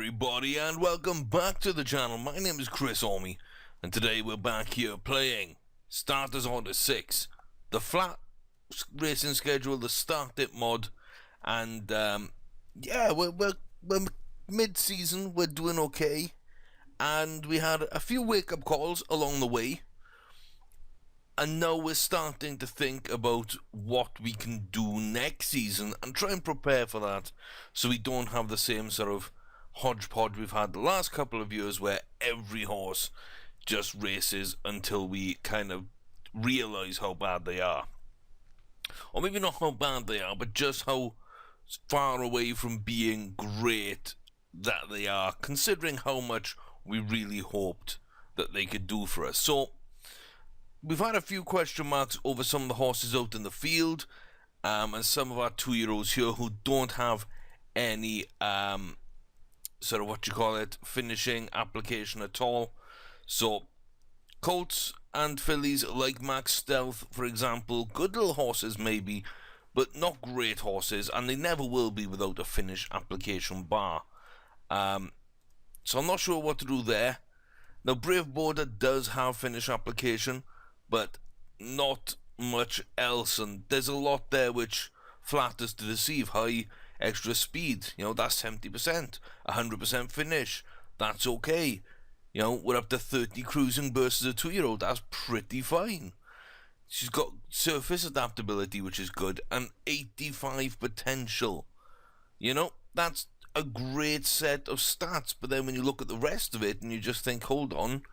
everybody, and welcome back to the channel. My name is Chris Orme, and today we're back here playing Starters Order 6, the flat racing schedule, the Start It mod, and yeah, we're mid-season, we're doing okay, and we had a few wake-up calls along the way, and now we're starting to think about what we can do next season and try and prepare for that so we don't have the same sort of hodgepodge we've had the last couple of years where every horse just races until we kind of realise how bad they are. Or maybe not how bad they are, but just how far away from being great that they are, considering how much we really hoped that they could do for us. So we've had a few question marks over some of the horses out in the field, and some of our 2-year-olds here who don't have any sort of finishing application at all. So colts and fillies like Max Stealth, for example, good little horses maybe, but not great horses, and they never will be without a finish application bar. So I'm not sure what to do there. Now Brave Border does have finish application, but not much else, and there's a lot there which flatters to deceive. High extra speed, that's 70%, 100% finish, that's okay. We're up to 30 cruising bursts as a 2-year-old, that's pretty fine. She's got surface adaptability, which is good, and 85 potential. That's a great set of stats, but then when you look at the rest of it and you just think, hold on,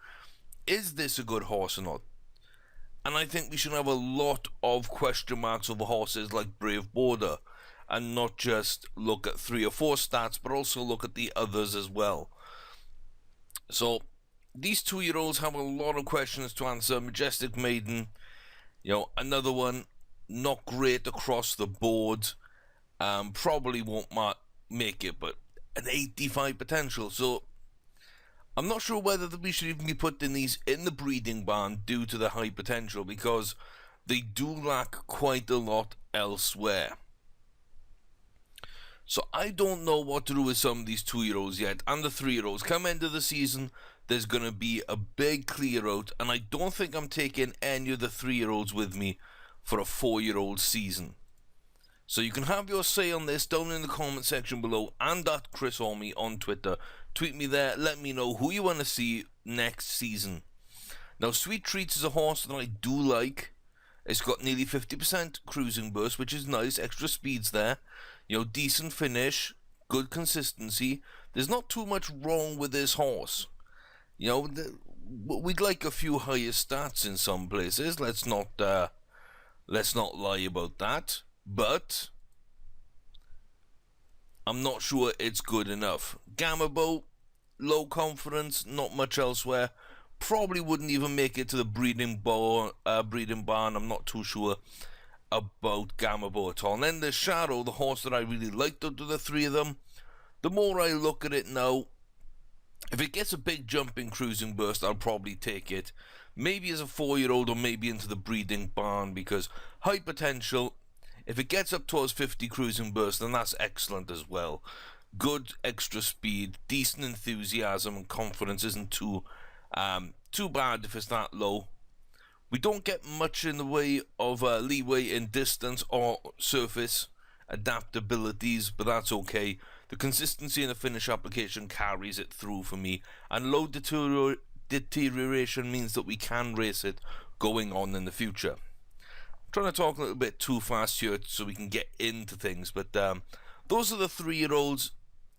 is this a good horse or not? And I think we should have a lot of question marks over horses like Brave Border, and not just look at 3 or 4 stats, but also look at the others as well. So these 2-year-olds have a lot of questions to answer. Majestic Maiden, another one, not great across the board, probably won't make it, but an 85 potential. So I'm not sure whether we should even be putting these in the breeding barn due to the high potential, because they do lack quite a lot elsewhere. So I don't know what to do with some of these 2-year-olds yet, and the 3-year-olds. Come end of the season, there's going to be a big clear out, and I don't think I'm taking any of the 3-year-olds with me for a 4-year-old season. So you can have your say on this down in the comment section below, and at Chris Orme on Twitter. Tweet me there, let me know who you want to see next season. Now Sweet Treats is a horse that I do like. It's got nearly 50% cruising burst, which is nice, extra speeds there. Decent finish, good consistency. There's not too much wrong with this horse. We'd like a few higher stats in some places. Let's not lie about that. But I'm not sure it's good enough. Gamma Boat, low confidence, not much elsewhere. Probably wouldn't even make it to the breeding barn. I'm not too sure about Gamma Boat at all. And then there's Shadow, the horse that I really liked out of the 3 of them. The more I look at it now, if it gets a big jump in cruising burst, I'll probably take it. Maybe as a 4-year-old or maybe into the breeding barn, because high potential. If it gets up towards 50 cruising burst, then that's excellent as well. Good extra speed, decent enthusiasm, and confidence isn't too bad if it's that low. We don't get much in the way of leeway in distance or surface adaptabilities, but that's okay. The consistency in the finish application carries it through for me, and low deterioration means that we can race it going on in the future. I'm trying to talk a little bit too fast here so we can get into things, but those are the 3-year-olds.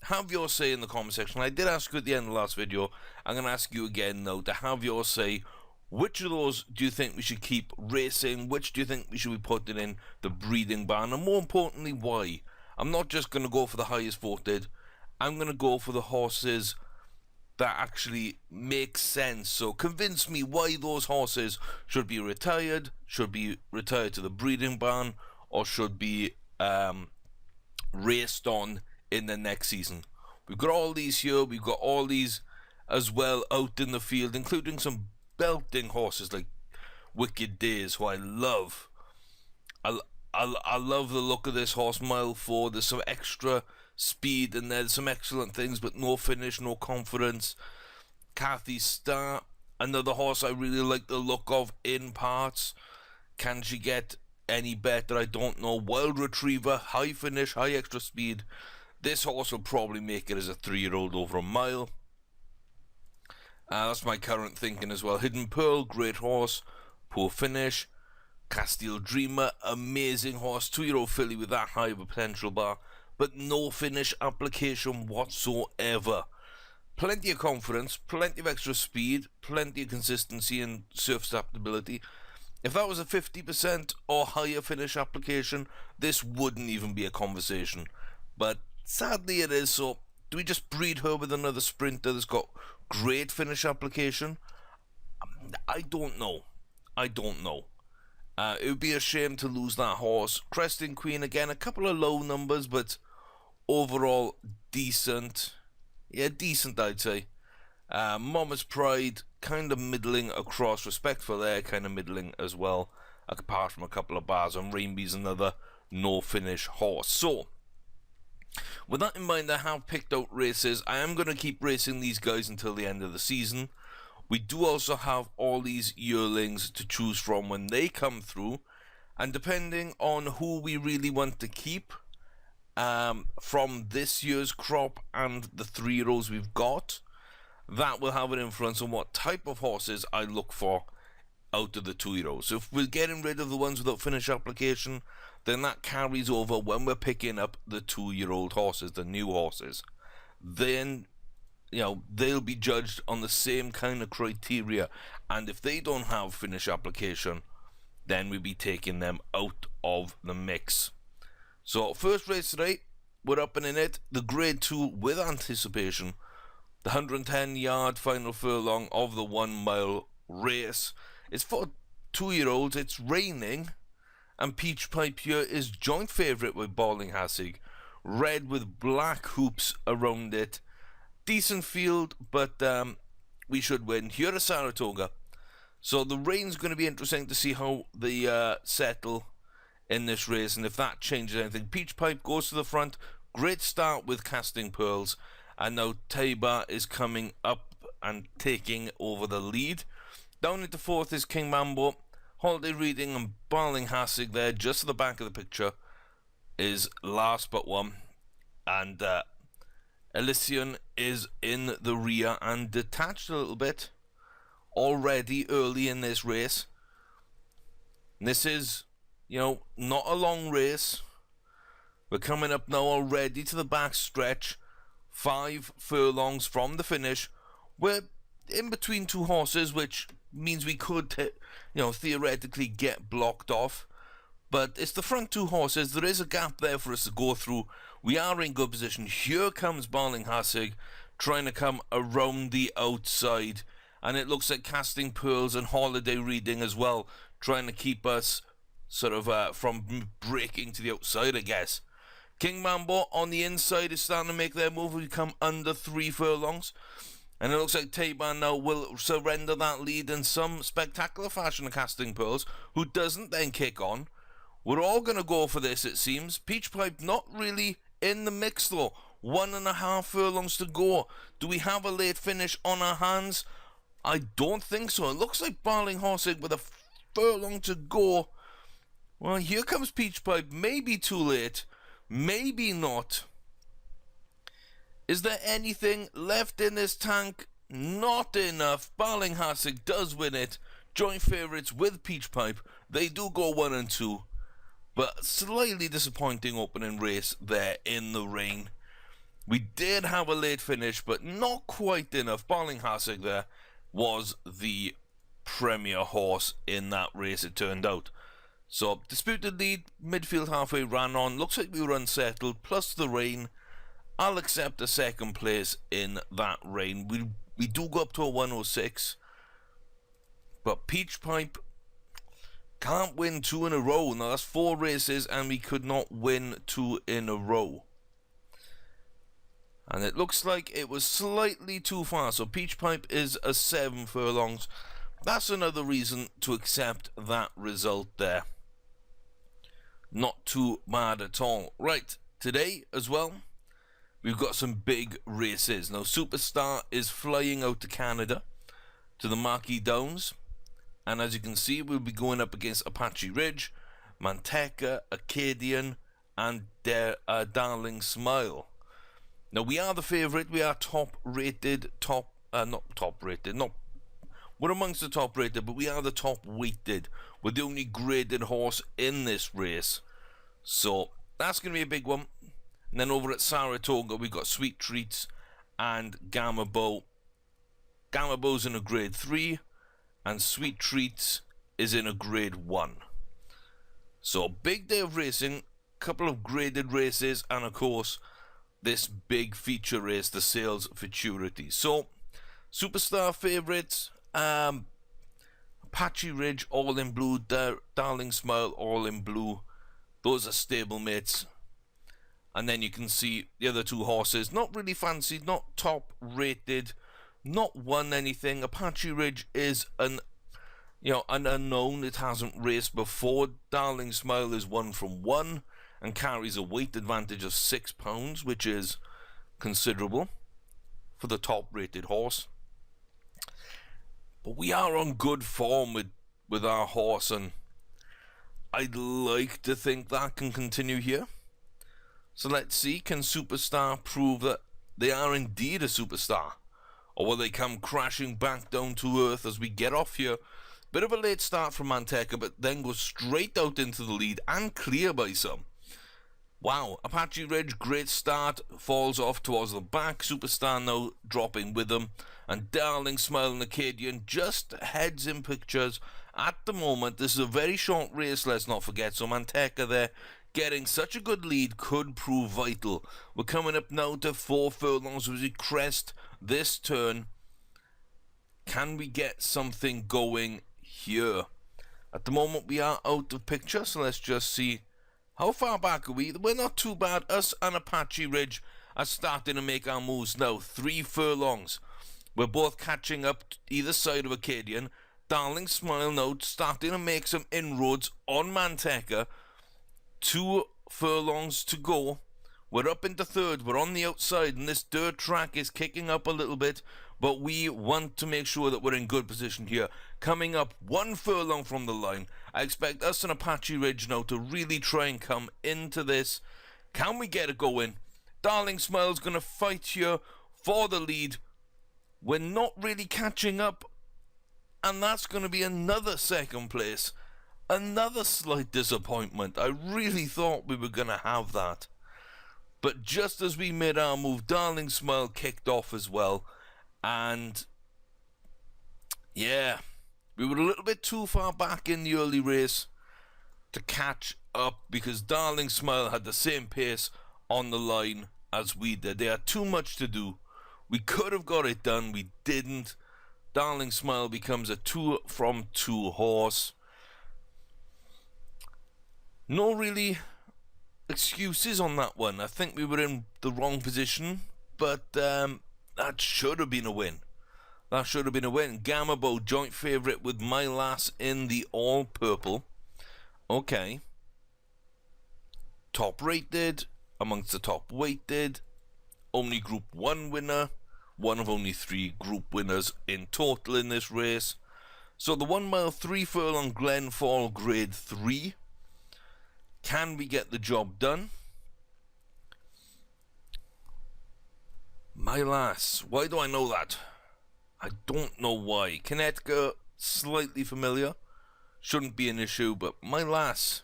Have your say in the comment section. I did ask you at the end of the last video. I'm going to ask you again now to have your say. Which of those do you think we should keep racing? Which do you think we should be putting in the breeding barn? And more importantly, why? I'm not just going to go for the highest voted. I'm going to go for the horses that actually make sense. So convince me why those horses should be retired to the breeding barn, or should be raced on in the next season. We've got all these here, we've got all these as well out in the field, including some belting horses like Wicked Days, who I love. I love the look of this horse, mile 4. There's some extra speed, and there's some excellent things, but no finish, no confidence. Kathy Star, another horse I really like the look of in parts. Can she get any better? I don't know. Wild Retriever, high finish, high extra speed. This horse will probably make it as a 3-year-old over a mile. That's my current thinking as well. Hidden Pearl, great horse, poor finish. Castile Dreamer, amazing horse, 2-year-old filly with that high of a potential bar, but no finish application whatsoever. Plenty of confidence, plenty of extra speed, plenty of consistency and surface adaptability. If that was a 50% or higher finish application, this wouldn't even be a conversation. But sadly it is, so do we just breed her with another sprinter that's got great finish application? I don't know. It would be a shame to lose that horse. Cresting Queen, again, a couple of low numbers, but overall decent. Yeah, decent, I'd say. Mama's Pride, kind of middling across. Respectful there, kind of middling as well. Apart from a couple of bars on Rainby's, another no-finish horse. So, with that in mind, I have picked out races. I am going to keep racing these guys until the end of the season. We do also have all these yearlings to choose from when they come through. And depending on who we really want to keep from this year's crop and the 3-year-olds we've got, that will have an influence on what type of horses I look for out of the 2-year-olds. So if we're getting rid of the ones without finish application, then that carries over when we're picking up the 2-year-old horses, the new horses. Then, you know, they'll be judged on the same kind of criteria, and if they don't have finish application, then we'll be taking them out of the mix. So first race today, we're up and in it, the grade 2 with anticipation, the 110-yard final furlong of the 1-mile race. It's for 2-year-olds, it's raining, and Peach Pipe here is joint favourite with Balding Hassig, red with black hoops around it. Decent field, but we should win. Here is Saratoga. So the rain's going to be interesting to see how they settle in this race, and if that changes anything. Peach Pipe goes to the front. Great start with Casting Pearls, and now Taiba is coming up and taking over the lead. Down into fourth is King Mambo. Holiday Reading and Barling Hassig there, just at the back of the picture, is last but one. And Elysian is in the rear and detached a little bit already early in this race. This is, you know, not a long race. We're coming up now already to the back stretch. 5 furlongs from the finish. We're in between two horses, which means we could, you know, theoretically get blocked off. But it's the front two horses. There is a gap there for us to go through. We are in good position. Here comes Barling Hassig trying to come around the outside. And it looks like Casting Pearls and Holiday Reading as well, trying to keep us sort of from breaking to the outside, I guess. King Mambo on the inside is starting to make their move. We come under 3 furlongs. And it looks like Taiban now will surrender that lead in some spectacular fashion to Casting Pearls, who doesn't then kick on. We're all going to go for this, it seems. Peach Pipe not really in the mix, though. 1.5 furlongs to go. Do we have a late finish on our hands? I don't think so. It looks like Barling Hassig with a furlong to go. Well, here comes Peach Pipe. Maybe too late. Maybe not. Is there anything left in this tank? Not enough. Barling Hassig does win it. Joint favourites with Peach Pipe. They do go 1 and 2. But slightly disappointing opening race there in the rain. We did have a late finish, but not quite enough. Barling Hassig there was the premier horse in that race, it turned out. So, disputed lead, midfield halfway ran on. Looks like we were unsettled, plus the rain. I'll accept a second place in that rain. We do go up to a 106. But Peach Pipe can't win 2 in a row. Now, that's 4 races, and we could not win 2 in a row. And it looks like it was slightly too far. So, Peach Pipe is a 7 furlongs. That's another reason to accept that result there. Not too bad at all. Right, today as well, we've got some big races. Now, Superstar is flying out to Canada, to the Marquis Downs. And as you can see, we'll be going up against Apache Ridge, Manteca, Acadian, and Darling Smile. Now, we are the favourite. We are we're amongst the top rated, but we are the top weighted. We're the only graded horse in this race. So, that's going to be a big one. And then over at Saratoga, we've got Sweet Treats and Gamma Bow. Gamma Bow's in a grade 3, and Sweet Treats is in a grade 1. So, big day of racing, couple of graded races, and of course, this big feature race, the Sales Futurity. So, Superstar favourites, Apache Ridge, all in blue, Darling Smile, all in blue. Those are stablemates. And then you can see the other two horses, not really fancied, not top rated, not won anything. Apache Ridge is an unknown. It hasn't raced before. Darling Smile is 1 from 1 and carries a weight advantage of £6, which is considerable for the top rated horse. But we are on good form with our horse, and I'd like to think that can continue here. So let's see, can Superstar prove that they are indeed a superstar? Or will they come crashing back down to earth as we get off here? Bit of a late start from Manteca, but then goes straight out into the lead and clear by some. Wow, Apache Ridge, great start, falls off towards the back. Superstar now dropping with them. And Darling Smile and Acadian just heads in pictures at the moment. This is a very short race, let's not forget. So Manteca there, getting such a good lead could prove vital. We're coming up now to 4 furlongs as we crest this turn. Can we get something going here? At the moment we are out of picture, so let's just see. How far back are we? We're not too bad. Us and Apache Ridge are starting to make our moves now. 3 furlongs. We're both catching up either side of Acadian. Darling Smile now starting to make some inroads on Manteca. 2 furlongs to go. We're up into third. We're on the outside, and this dirt track is kicking up a little bit, but we want to make sure that we're in good position here. Coming up 1 furlong from the line. I expect us and Apache Ridge now to really try and come into this. Can we get it going? Darling Smile's going to fight here for the lead. We're not really catching up, and that's going to be another second place. Another slight disappointment. I really thought we were going to have that. But just as we made our move, Darling Smile kicked off as well. And yeah, we were a little bit too far back in the early race to catch up, because Darling Smile had the same pace on the line as we did. They had too much to do. We could have got it done. We didn't. Darling Smile becomes a 2 from 2 horse. No really excuses on that one. I think we were in the wrong position, but that should have been a win. That should have been a win. Gamma Bow, joint favourite with My Lass in the all purple. Okay. Top rated, amongst the top weighted. Only Group 1 winner. One of only 3 group winners in total in this race. So the 1 mile 3 furlong Glenfall grade 3. Can we get the job done? My Lass. Why do I know that? I don't know why. Connecticut, slightly familiar. Shouldn't be an issue, but My Lass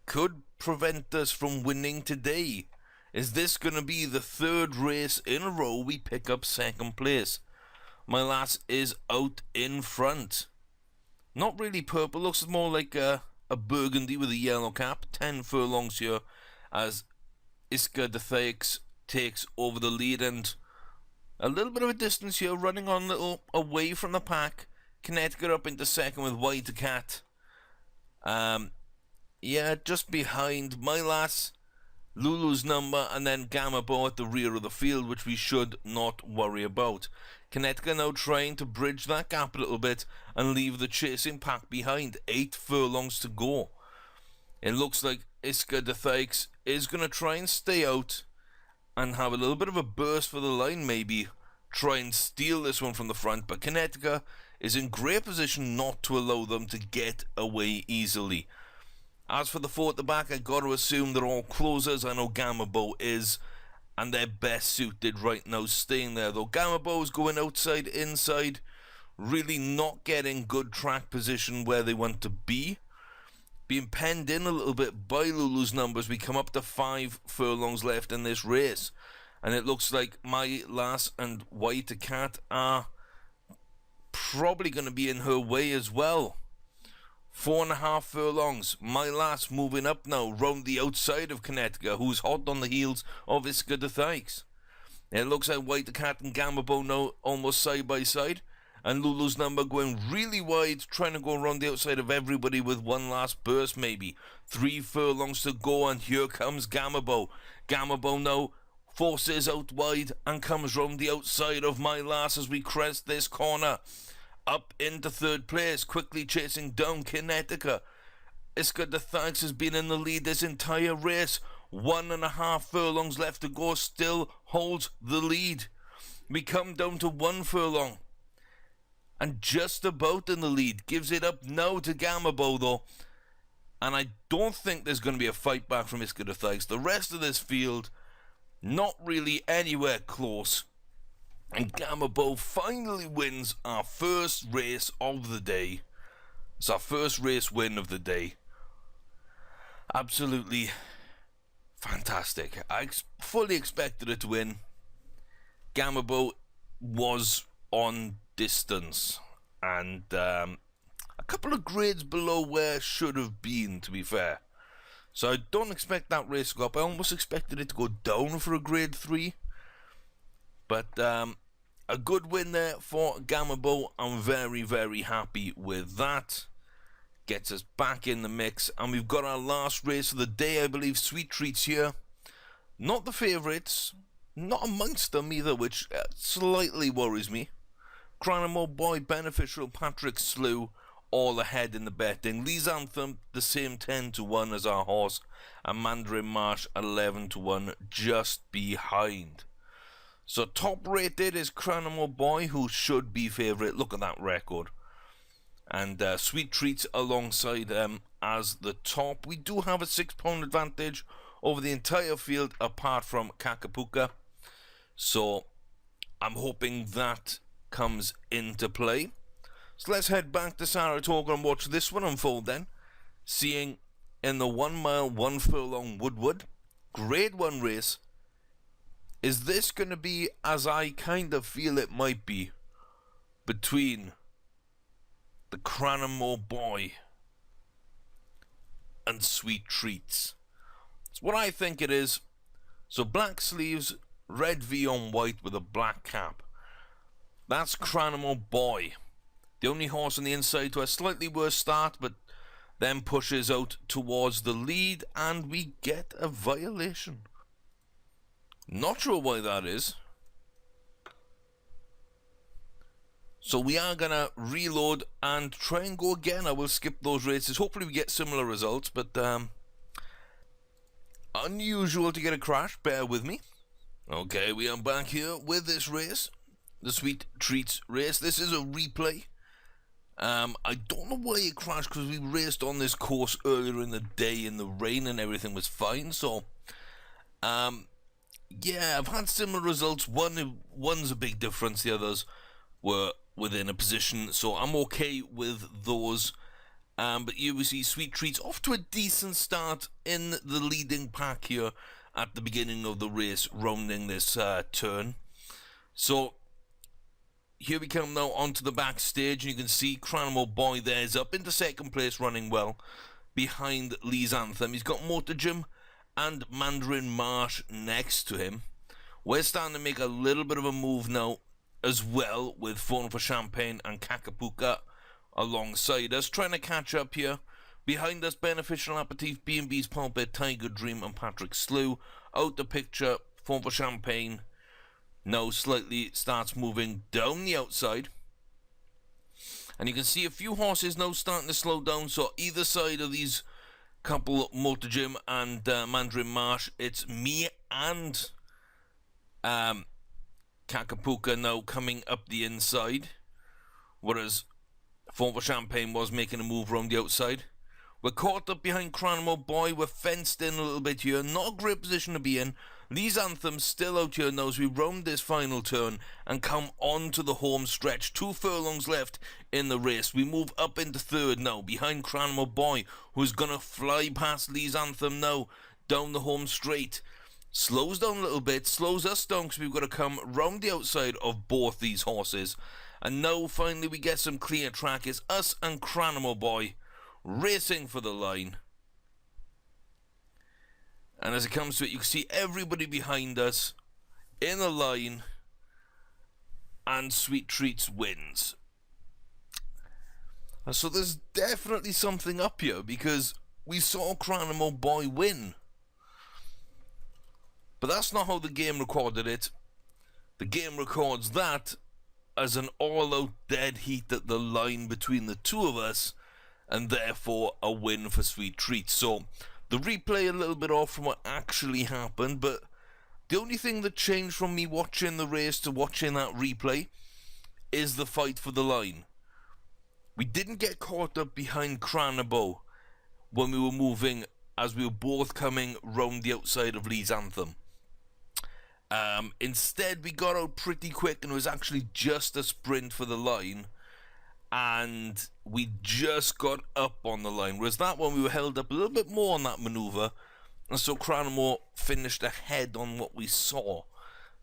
could prevent us from winning today. Is this going to be the 3rd race in a row we pick up 2nd place? My Lass is out in front. Not really purple. Looks more like a burgundy with a yellow cap. 10 furlongs here as Iska de Theix takes over the lead, and a little bit of a distance here, running on a little away from the pack. Connecticut up into 2nd with White Cat. Yeah, just behind My Lass, Lulu's Number, and then Gamma Bow at the rear of the field, which we should not worry about. Connecticut now trying to bridge that gap a little bit and leave the chasing pack behind. 8 furlongs to go. It looks like Iska de Theix is going to try and stay out, and have a little bit of a burst for the line, maybe try and steal this one from the front, but Connecticut is in great position not to allow them to get away easily. As for the four at the back, I got to assume they're all closers. I know Gamabo is, and they're best suited right now staying there, though Gamabo's going outside, inside, really not getting good track position where they want to be. Being penned in a little bit by Lulu's numbers. We come up to 5 furlongs left in this race, and it looks like My Lass and White Cat are probably going to be in her way as well. 4.5 furlongs. My Lass moving up now, round the outside of Connecticut, who's hot on the heels of Iska de Thykes. It looks like White Cat and Gamabo now almost side by side, and Lulu's number going really wide, trying to go around the outside of everybody with one last burst maybe. 3 furlongs to go, and here comes Gamabo. Gamabo now forces out wide and comes round the outside of My Lass as we crest this corner. Up into 3rd place, quickly chasing down Connecticut. Iska de Thykes has been in the lead this entire race. 1.5 furlongs left to go, still holds the lead. We come down to 1 furlong, and just about in the lead. Gives it up now to Gamabo though, and I don't think there's going to be a fight back from Iska de Thykes. The rest of this field not really anywhere close, and Gamabo finally wins our first race of the day. It's our first race win of the day. Absolutely fantastic. I fully expected it to win. Gamabo was on distance and a couple of grades below where it should have been, to be fair. So I don't expect that race to go up. I almost expected it to go down for a grade 3. But a good win there for Gamabo. I'm very, very happy with that. Gets us back in the mix. And we've got our last race of the day, I believe. Sweet Treats here. Not the favourites. Not amongst them either, which slightly worries me. Cranamo Boy, Beneficial, Patrick Slew, all ahead in the betting. Lee's Anthem, the same 10-1 as our horse. And Mandarin Marsh, 11-1, just behind. So top rated is Cranamo Boy, who should be favourite. Look at that record. And Sweet Treats alongside them as the top. We do have a 6-pound advantage over the entire field apart from Kakapuka. So I'm hoping that comes into play. So let's head back to Saratoga and watch this one unfold then. Seeing in the 1 mile, 1 furlong Woodward Grade 1 race. Is this going to be, as I kind of feel it might be, between the Cranamo Boy and Sweet Treats? It's what I think it is. So black sleeves, red V on white with a black cap. That's Cranamo Boy. The only horse on the inside to a slightly worse start, but then pushes out towards the lead, and we get a violation. Not sure why that is. So we are going to reload and try and go again. I will skip those races. Hopefully we get similar results, but unusual to get a crash. Bear with me. Okay, we are back here with this race. The Sweet Treats race. This is a replay. I don't know why it crashed, because we raced on this course earlier in the day in the rain and everything was fine. So, yeah, I've had similar results. One's a big difference. The others were within a position. So I'm okay with those. But you will see Sweet Treats off to a decent start in the leading pack here at the beginning of the race, rounding this turn. So here we come now onto the backstage, and you can see Cranamo Boy there's up into second place, running well behind Lee's Anthem. He's got Motor Gym and Mandarin Marsh next to him. We're starting to make a little bit of a move now as well, with Phone for Champagne and Kakapuka alongside us, trying to catch up here. Behind us, Beneficial Aperitif, B&B's Pulpit, Tiger Dream and Patrick Slew. Out the picture, Phone for Champagne now slightly starts moving down the outside. And you can see a few horses now starting to slow down. So either side of these couple, Motor Gym and Mandarin Marsh, it's me and Kakapuka now coming up the inside, whereas Fort Champagne was making a move around the outside. We're caught up behind Cranmo Boy. We're fenced in a little bit here. Not a great position to be in. These Anthems still out here now as we round this final turn and come on to the home stretch. 2 furlongs left in the race. We move up into third now behind Cranmo Boy, who's going to fly past Lee's Anthem now down the home straight. Slows down a little bit. Slows us down because we've got to come round the outside of both these horses. And now finally we get some clear track. It's us and Cranmo Boy racing for the line. And as it comes to it, you can see everybody behind us in a line, and Sweet Treats wins. And so there's definitely something up here, because we saw Cranmo Boy win. But that's not how the game recorded it. The game records that as an all-out dead heat at the line between the two of us, and therefore a win for Sweet Treats. So the replay a little bit off from what actually happened, but the only thing that changed from me watching the race to watching that replay is the fight for the line. We didn't get caught up behind Cranabo when we were moving, as we were both coming round the outside of Lee's Anthem. Instead, we got out pretty quick, and it was actually just a sprint for the line, and we just got up on the line. Whereas that one, we were held up a little bit more on that manoeuvre, and so Cranmore finished ahead on what we saw.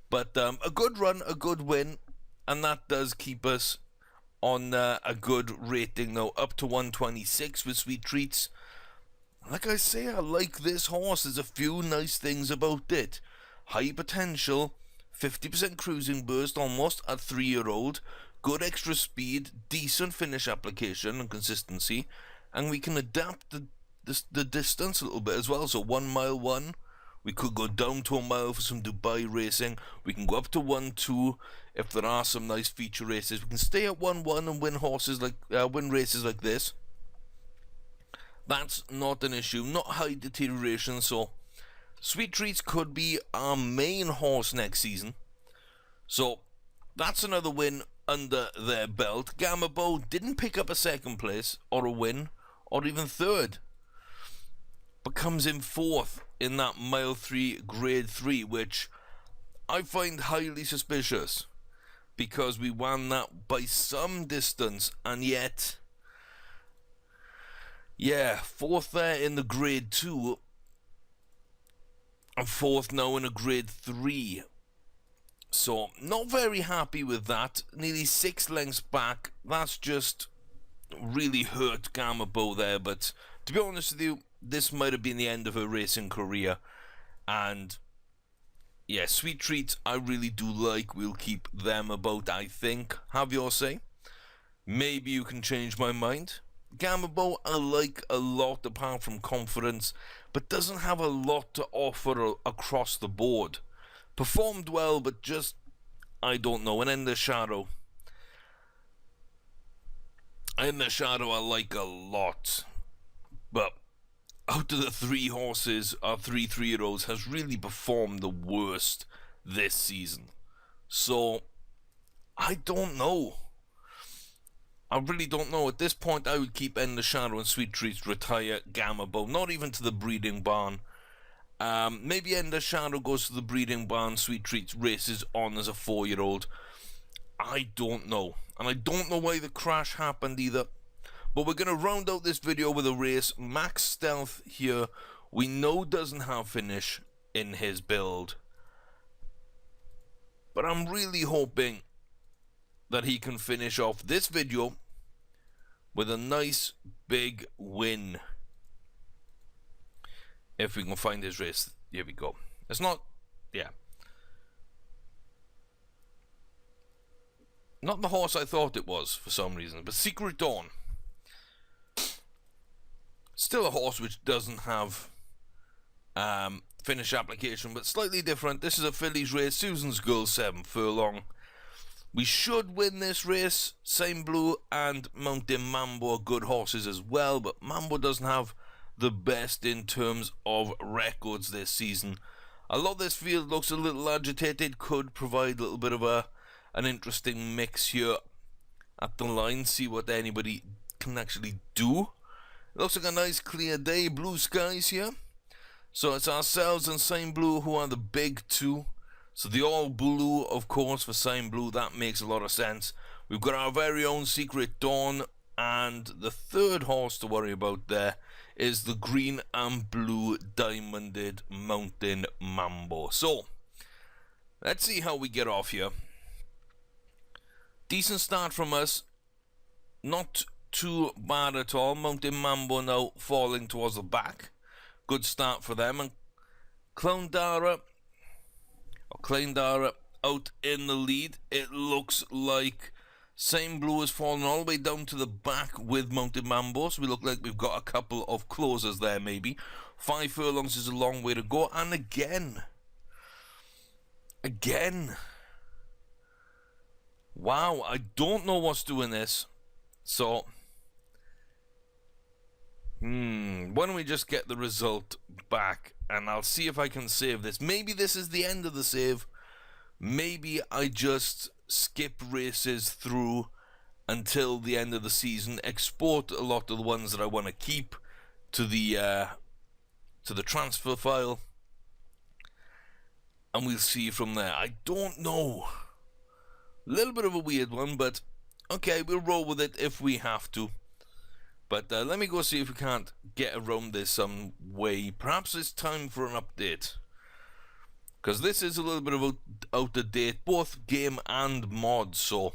But a good run, a good win, and that does keep us on a good rating now, up to 126 with Sweet Treats. Like I say, I like this horse. There's a few nice things about it. High potential, 50% cruising burst almost at 3-year-old, good extra speed, decent finish application and consistency, and we can adapt the distance a little bit as well. So 1 mile 1, we could go down to a mile for some Dubai racing, we can go up to 1-2 if there are some nice feature races, we can stay at 1-1 and win races like this. That's not an issue, not high deterioration, so Sweet Treats could be our main horse next season. So that's another win under their belt. Gamma Bow didn't pick up a second place or a win or even third, but comes in fourth in that mile 3 grade 3, which I find highly suspicious because we won that by some distance, and yet, yeah, fourth there in the grade 2 and fourth now in a grade 3. So, not very happy with that. Nearly 6 lengths back. That's just really hurt Gamma Bow there. But to be honest with you, this might have been the end of her racing career. And yeah, Sweet Treats I really do like. We'll keep them about, I think. Have your say. Maybe you can change my mind. Gamma Bow I like a lot apart from confidence, but doesn't have a lot to offer across the board. Performed well, but just, I don't know. And In the Shadow I like a lot. But out of the 3 horses, our 3 3-year-olds has really performed the worst this season. So, I don't know. I really don't know. At this point, I would keep In the Shadow and Sweet Treats, retire Gamma Bow, not even to the breeding barn. Maybe In the Shadow goes to the breeding barn, Sweet Treats races on as a 4-year-old. I don't know. And I don't know why the crash happened either. But we're going to round out this video with a race. Max Stealth here, we know doesn't have finish in his build. But I'm really hoping that he can finish off this video with a nice big win. If we can find his race. Here we go. It's not, yeah, not the horse I thought it was for some reason, but Secret Dawn. Still a horse which doesn't have finish application, but slightly different. This is a fillies race, Susan's Girl 7 furlong. We should win this race. Same Blue and Mountain Mambo are good horses as well, but Mambo doesn't have the best in terms of records this season. Although this field looks a little agitated, could provide a little bit of an interesting mix here at the line. See what anybody can actually do. It looks like a nice clear day, blue skies here. So it's ourselves and Sign Blue who are the big two. So the all blue, of course, for Sign Blue. That makes a lot of sense. We've got our very own Secret Dawn, and the third horse to worry about there is the green and blue diamonded Mountain Mambo. So let's see how we get off here. Decent start from us. Not too bad at all. Mountain Mambo now falling towards the back. Good start for them. And Clondara out in the lead. It looks like Sign Blue has fallen all the way down to the back with Mountain Mambo. So we look like we've got a couple of closers there maybe. 5 furlongs is a long way to go. And again. Wow, I don't know what's doing this. So why don't we just get the result back and I'll see if I can save this. Maybe this is the end of the save. Maybe I just skip races through until the end of the season, export a lot of the ones that I want to keep to the transfer file, and we'll see from there. I don't know. A little bit of a weird one, but okay, we'll roll with it if we have to. But let me go see if we can't get around this some way. Perhaps it's time for an update, because this is a little bit of out of date, both game and mod, so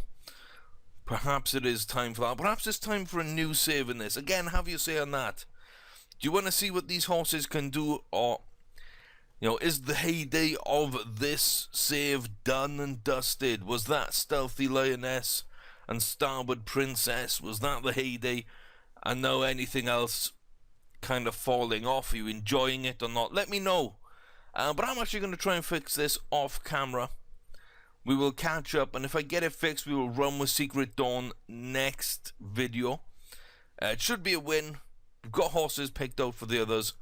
perhaps it is time for that. Perhaps it's time for a new save in this. Again, have your say on that. Do you want to see what these horses can do, or, you know, is the heyday of this save done and dusted? Was that Stealthy Lioness and Starboard Princess, was that the heyday? And now anything else kind of falling off? Are you enjoying it or not? Let me know. But I'm actually going to try and fix this off camera. We will catch up, and if I get it fixed, we will run with Secret Dawn next video. It should be a win. We've got horses picked out for the others.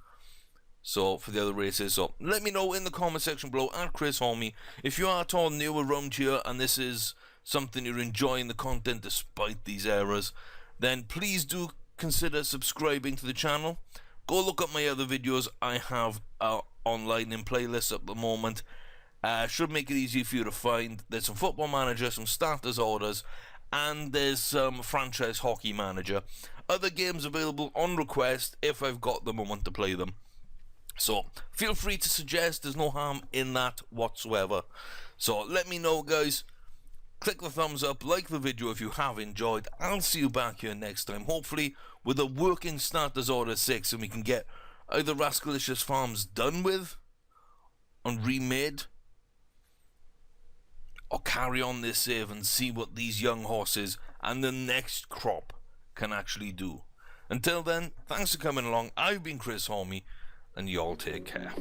So, for the other races. So, let me know in the comment section below at Chris Homie if you are at all new around here and this is something you're enjoying the content despite these errors. Then please do consider subscribing to the channel. Go look at my other videos I have online in playlists at the moment. Should make it easy for you to find. There's some Football Manager, some Starters Orders, and there's some Franchise Hockey Manager. Other games available on request if I've got the moment to play them. So feel free to suggest. There's no harm in that whatsoever. So let me know, guys. Click the thumbs up, like the video if you have enjoyed. I'll see you back here next time, hopefully with a working Starters Order 6, and we can get either Rascalicious Farms done with and remade, or carry on this save and see what these young horses and the next crop can actually do. Until then, thanks for coming along. I've been Chris Homie, and y'all take care.